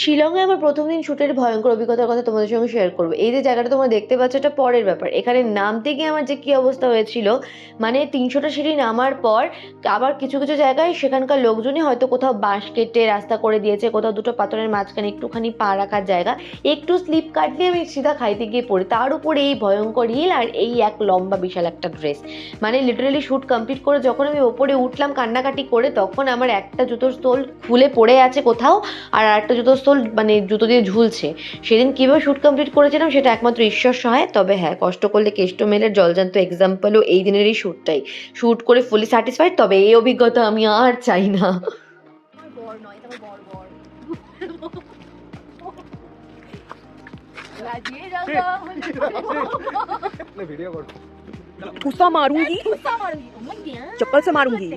শিলংয়ে আমার প্রথম দিন শ্যুটের ভয়ঙ্কর অভিজ্ঞতার কথা তোমাদের সঙ্গে শেয়ার করবো। এই যে জায়গাটা তোমরা দেখতে পাচ্ছ, এটা পরের ব্যাপার। এখানে নামতে গিয়ে আমার যে কী অবস্থা হয়েছিল, মানে 300টা সিঁড়ি নামার পর আবার কিছু কিছু জায়গায় সেখানকার লোকজনই হয়তো কোথাও বাঁশ কেটে রাস্তা করে দিয়েছে, কোথাও দুটো পাথরের মাঝখানে একটুখানি পা রাখার জায়গা, একটু স্লিপ কাটলে আমি সিধা খাইতে গিয়ে পড়ি। তার উপরে এই ভয়ঙ্কর হিল আর এই এক লম্বা বিশাল একটা ড্রেস। মানে লিটারালি শ্যুট কমপ্লিট করে যখন আমি ওপরে উঠলাম কান্নাকাটি করে, তখন আমার একটা জুতোর সোল খুলে পড়ে আছে কোথাও, আর একটা জুতোর সোল মানে জুতো দিয়ে ঝুলছে। সেদিন কীভাবে শ্যুট কমপ্লিট করেছিলাম সেটা একমাত্র ঈশ্বর সহায়। তবে হ্যাঁ, কষ্ট করলে কেষ্ট মেলের জলজান্ত এক্সাম্পলও এই দিনেরই শ্যুটটাই। শ্যুট করে ফুলি স্যাটিসফাইড, তবে এই অভিজ্ঞতা আমি আর চাই না। गुस्सा मारूंगी, चप्पल से मारूंगी।